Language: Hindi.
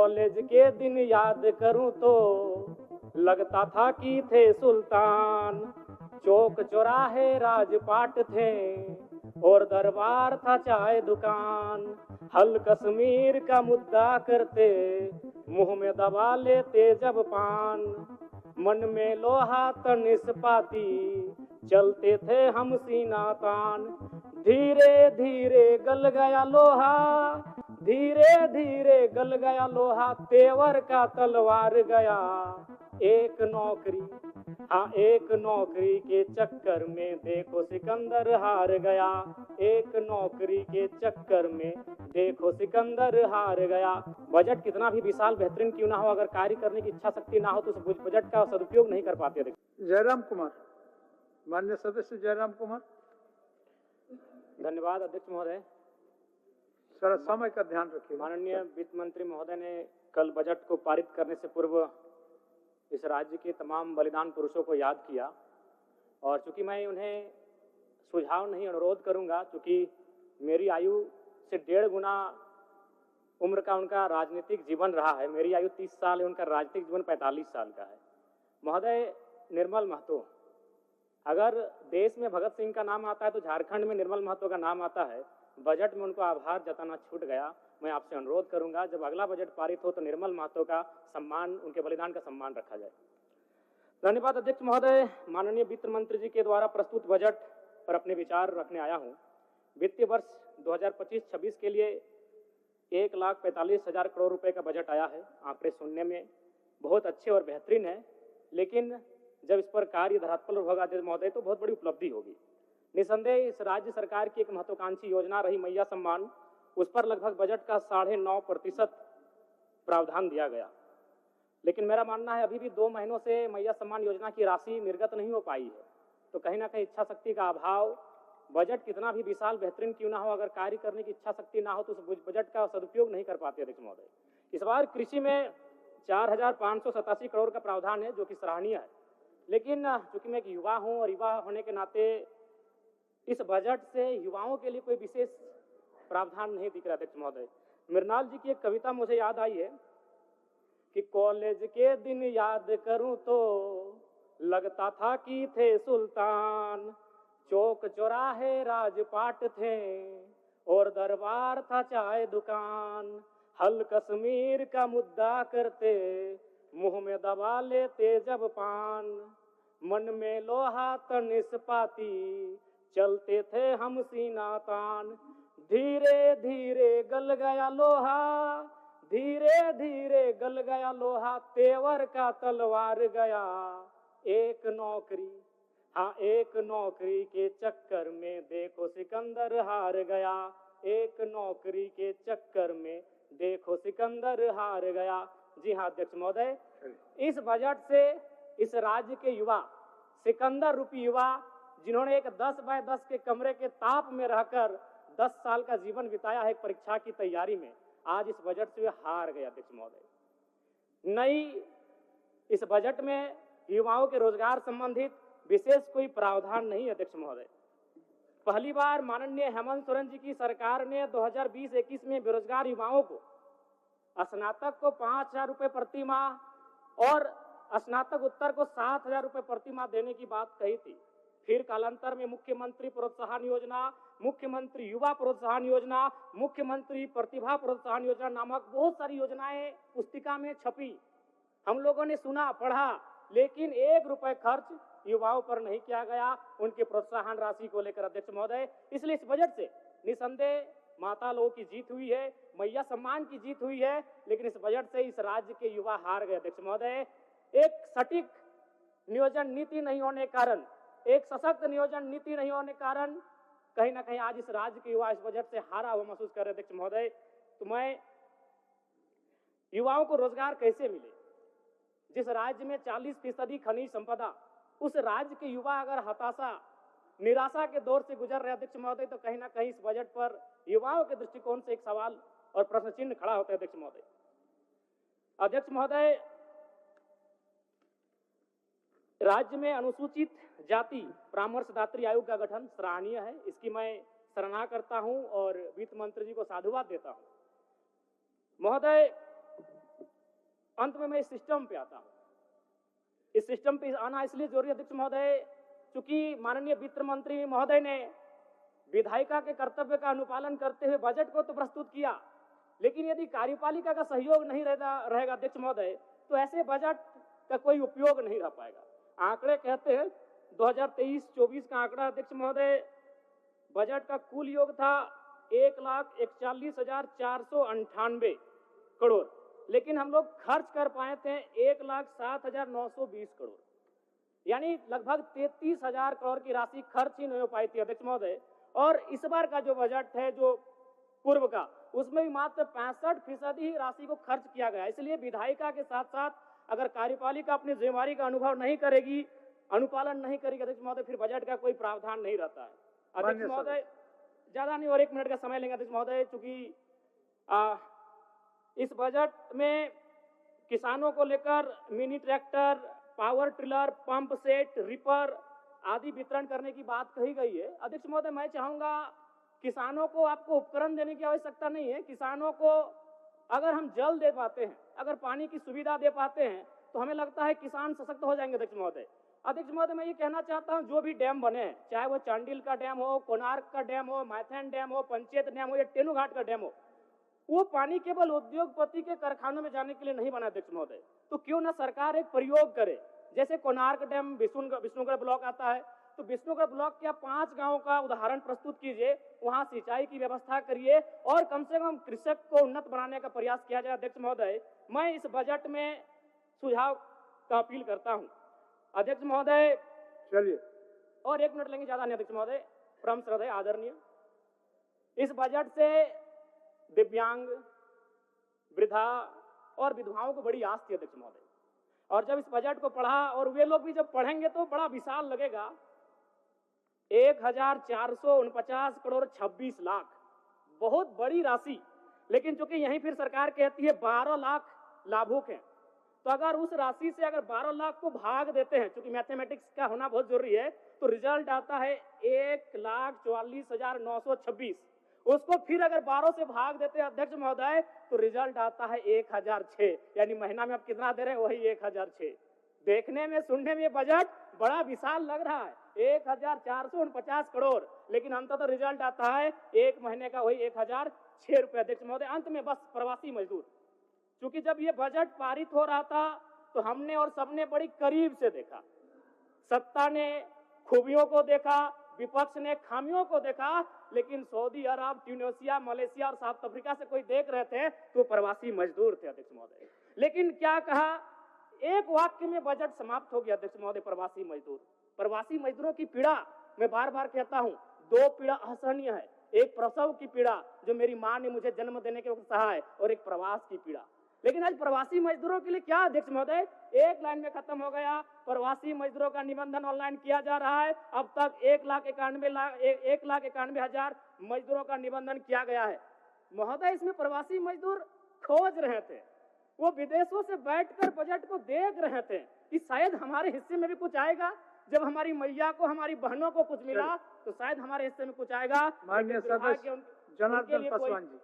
कॉलेज के दिन याद करूं तो लगता था कि थे सुल्तान। चौक चौराहे राजपाट थे और दरबार था चाय दुकान। हल कश्मीर का मुद्दा करते मुंह में दबा लेते जब पान। मन में लोहा तन इस्पाती चलते थे हम सीना तान। धीरे धीरे गल गया लोहा, धीरे धीरे गल गया लोहा, तेवर का तलवार गया। एक नौकरी, हाँ एक नौकरी के चक्कर में देखो सिकंदर हार गया। एक नौकरी के चक्कर में देखो सिकंदर हार गया। बजट कितना भी विशाल बेहतरीन क्यों ना हो, अगर कार्य करने की इच्छा शक्ति ना हो तो उस बजट का सदुपयोग नहीं कर पाते। जयराम कुमार, माननीय सदस्य जयराम कुमार। धन्यवाद अध्यक्ष महोदय। थोड़ा समय का ध्यान रखिए। माननीय वित्त मंत्री महोदय ने कल बजट को पारित करने से पूर्व इस राज्य के तमाम बलिदान पुरुषों को याद किया, और चूंकि मैं उन्हें सुझाव नहीं अनुरोध करूंगा, चूंकि मेरी आयु से 1.5 गुना उम्र का उनका राजनीतिक जीवन रहा है। मेरी आयु 30 साल है, उनका राजनीतिक जीवन 45 साल का है। महोदय, निर्मल महतो, अगर देश में भगत सिंह का नाम आता है तो झारखंड में निर्मल महतो का नाम आता है। बजट में उनको आभार जताना छूट गया। मैं आपसे अनुरोध करूंगा जब अगला बजट पारित हो तो निर्मल महतो का सम्मान, उनके बलिदान का सम्मान रखा जाए। धन्यवाद अध्यक्ष महोदय। माननीय वित्त मंत्री जी के द्वारा प्रस्तुत बजट पर अपने विचार रखने आया हूं। वित्तीय वर्ष 2025-26 के लिए 1,45,000 करोड़ रुपए का बजट आया है। आंकड़े सुनने में बहुत अच्छे और बेहतरीन है, लेकिन जब इस पर कार्य धरातल पर होगा महोदय तो बहुत बड़ी उपलब्धि होगी। निसंदेह इस राज्य सरकार की एक महत्वाकांक्षी योजना रही मैया सम्मान, उस पर लगभग बजट का 9.5% प्रावधान दिया गया। लेकिन मेरा मानना है अभी भी 2 महीनों से मैया सम्मान योजना की राशि निर्गत नहीं हो पाई है, तो कहीं ना कहीं इच्छा शक्ति का अभाव। बजट कितना भी विशाल बेहतरीन क्यों ना हो, अगर कार्य करने की इच्छा शक्ति ना हो तो उस बजट का सदुपयोग नहीं कर पाते अध्यक्ष महोदय। इस बार कृषि में 4,587 करोड़ का प्रावधान है, जो कि सराहनीय है। लेकिन चूंकि मैं एक युवा हूं और युवा होने के नाते इस बजट से युवाओं के लिए कोई विशेष प्रावधान नहीं दिख रहा अध्यक्ष महोदय। मृणाल जी की एक कविता मुझे याद आई है कि कॉलेज के दिन याद करूं तो लगता था कि थे सुल्तान। चौक चौराहे राजपाट थे और दरबार था चाय दुकान। हल कश्मीर का मुद्दा करते मुंह में दबा लेते जब पान। मन में लोहा तन इस्पाती चलते थे हम सीना तान। धीरे धीरे गल गया लोहा, धीरे धीरे गल गया लोहा, तेवर का तलवार गया। एक नौकरी, हाँ एक नौकरी के चक्कर में देखो सिकंदर हार गया। एक नौकरी के चक्कर में देखो सिकंदर हार गया। जी हाँ अध्यक्ष महोदय, इस बजट से इस राज्य के युवा, सिकंदर रूपी युवा, जिन्होंने एक 10 बाय 10 के कमरे के ताप में रहकर 10 साल का जीवन बिताया है परीक्षा की तैयारी में, आज इस बजट से वे हार गए अध्यक्ष महोदय। नई इस बजट में युवाओं के रोजगार संबंधित विशेष कोई प्रावधान नहीं अध्यक्ष महोदय। पहली बार माननीय हेमंत सोरेन जी की सरकार ने 2020-21 में बेरोजगार युवाओं को, स्नातक को 5,000 रुपए प्रति माह और स्नातक उत्तर को 7,000 रुपए प्रति माह देने की बात कही थी। फिर कालांतर में मुख्यमंत्री प्रोत्साहन योजना, मुख्यमंत्री युवा प्रोत्साहन योजना, मुख्यमंत्री प्रतिभा प्रोत्साहन योजना नामक बहुत सारी योजनाएं पुस्तिका में छपी। हम लोगों ने सुना, पढ़ा, लेकिन 1 रुपए खर्च युवाओं पर नहीं किया गया उनके प्रोत्साहन राशि को लेकर अध्यक्ष महोदय। इसलिए इस बजट से निसंदेह माता लोगों की जीत हुई है, मैया सम्मान की जीत हुई है, लेकिन इस बजट से इस राज्य के युवा हार गए अध्यक्ष महोदय। एक सटीक नियोजन नीति नहीं होने के कारण, एक सशक्त नियोजन नीति नहीं होने के कारण कहीं ना कहीं आज इस राज्य के युवा इस बजट से हारा हुआ महसूस कर रहे अध्यक्ष महोदय। तो मैं युवाओं को रोजगार कैसे मिले, जिस राज्य में 40% खनिज संपदा, उस राज्य के युवा अगर हताशा निराशा के दौर से गुजर रहे अध्यक्ष महोदय, तो कहीं ना कहीं इस बजट पर युवाओं के दृष्टिकोण से एक सवाल और प्रश्न चिन्ह खड़ा होता है अध्यक्ष महोदय। अध्यक्ष महोदय, राज्य में अनुसूचित जाति परामर्शदात्री आयोग का गठन सराहनीय है, इसकी मैं सराहना करता हूं और वित्त मंत्री जी को साधुवाद देता हूं। महोदय, अंत में मैं इस सिस्टम पे आता हूं। इस सिस्टम पे आना इसलिए जरूरी है अध्यक्ष महोदय, चूंकि माननीय वित्त मंत्री महोदय ने विधायिका के कर्तव्य का अनुपालन करते हुए बजट को तो प्रस्तुत किया, लेकिन यदि कार्यपालिका का सहयोग नहीं रहेगा अध्यक्ष महोदय, तो ऐसे बजट का कोई उपयोग नहीं रह पाएगा। आंकड़े कहते हैं 2023-24 का आंकड़ा अध्यक्ष महोदय, बजट का कुल योग था 1,41,498 करोड़, लेकिन हम लोग खर्च कर पाए थे 1,07,920 करोड़, यानी लगभग 33,000 करोड़ की राशि खर्च ही नहीं हो पाई थी अध्यक्ष महोदय। और इस बार का जो बजट है, जो पूर्व का, उसमें भी मात्र 65% ही राशि को खर्च किया गया। इसलिए विधायिका के साथ साथ अगर कार्यपालिका अपनी जिम्मेवारी का अनुभव नहीं करेगी, अनुपालन नहीं करेगी अध्यक्ष महोदय, फिर बजट का कोई प्रावधान नहीं रहता है। अध्यक्ष महोदय, ज्यादा नहीं और 1 मिनट का समय लेंगे अध्यक्ष महोदय, चूंकि इस बजट में किसानों को लेकर mini tractor, power tiller, pump set, ripper आदि वितरण करने की बात कही गई है। अध्यक्ष महोदय, मैं चाहूंगा किसानों को आपको उपकरण देने की आवश्यकता नहीं है। किसानों को अगर हम जल दे पाते हैं, अगर पानी की सुविधा दे पाते हैं, तो हमें लगता है किसान सशक्त हो जाएंगे अध्यक्ष महोदय। अध्यक्ष महोदय, मैं ये कहना चाहता हूं, जो भी डैम बने हैं, चाहे वो चांडिल का डैम हो, कोणार्क का डैम हो, मैथन डैम हो, पंचेत डैम हो या टेनू घाट का डैम हो, वो पानी केवल उद्योगपति के कारखानों में जाने के लिए नहीं बना अध्यक्ष महोदय। तो क्यों ना सरकार एक प्रयोग करे, जैसे कोणार्क डैम विष्णुगढ़ ब्लॉक आता है, तो विष्णुगढ़ ब्लॉक के 5 गांवों का उदाहरण प्रस्तुत कीजिए, वहां सिंचाई की व्यवस्था करिए और कम से कम कृषक को उन्नत बनाने का प्रयास किया जाए। अध्यक्ष महोदय, मैं इस बजट में सुझाव का अपील करता हूं। अध्यक्ष महोदय, चलिए और 1 मिनट लेंगे, ज्यादा नहीं अध्यक्ष महोदय, परम श्रद्धेय आदरणीय, इस बजट से दिव्यांग, वृद्धा और विधवाओं को बड़ी आस थी अध्यक्ष महोदय, और जब इस बजट को पढ़ा, और वे लोग भी जब पढ़ेंगे तो बड़ा विशाल लगेगा। 1,449 करोड़ 26 लाख, बहुत बड़ी राशि, लेकिन चूंकि यहीं फिर सरकार कहती है 12 लाख लाभुक हैं, तो अगर उस राशि से अगर 12 लाख को भाग देते हैं, चूंकि मैथमेटिक्स का होना बहुत जरूरी है, तो रिजल्ट आता है 1,44,926। उसको फिर अगर 12 से भाग देते हैं अध्यक्ष महोदय, तो रिजल्ट आता है 1,006, यानी महीना में आप कितना दे रहे हैं, वही 1,006। देखने में, सुनने में बजट बड़ा विशाल लग रहा है, 1,449 करोड़, लेकिन अंततः रिजल्ट आता है एक महीने का वही 1,006 रुपए अध्यक्ष महोदय। अंत में बस प्रवासी मजदूर, क्योंकि जब ये बजट पारित हो रहा था तो हमने और सबने बड़ी करीब से देखा, सत्ता ने खूबियों को देखा, विपक्ष ने खामियों को देखा, लेकिन सऊदी अरब, ट्यूनीशिया, मलेशिया और साउथ अफ्रीका से कोई देख रहे थे तो प्रवासी मजदूर थे अध्यक्ष महोदय। लेकिन क्या कहा, एक वाक्य में बजट समाप्त हो गया अध्यक्ष महोदय, प्रवासी मजदूर। प्रवासी मजदूरों की पीड़ा मैं बार बार कहता हूं, 2 पीड़ा असहनीय है, एक प्रसव की पीड़ा जो मेरी मां ने मुझे जन्म देने के वक्त सहा है, और एक प्रवास की पीड़ा। लेकिन आज प्रवासी मजदूरों के लिए क्या अध्यक्ष महोदय, एक लाइन में खत्म हो गया। प्रवासी मजदूरों का निबंधन ऑनलाइन किया जा रहा है, अब तक 1,91,000 मजदूरों का निबंधन किया गया है। महोदय, इसमें प्रवासी मजदूर खोज रहे थे, वो विदेशों से बैठकर बजट को देख रहे थे कि शायद हमारे हिस्से में भी कुछ आएगा। जब हमारी मैया को, हमारी बहनों को कुछ मिला, तो शायद हमारे हिस्से में कुछ आएगा। माननीय सदस्य जनार्दन पासवान जी।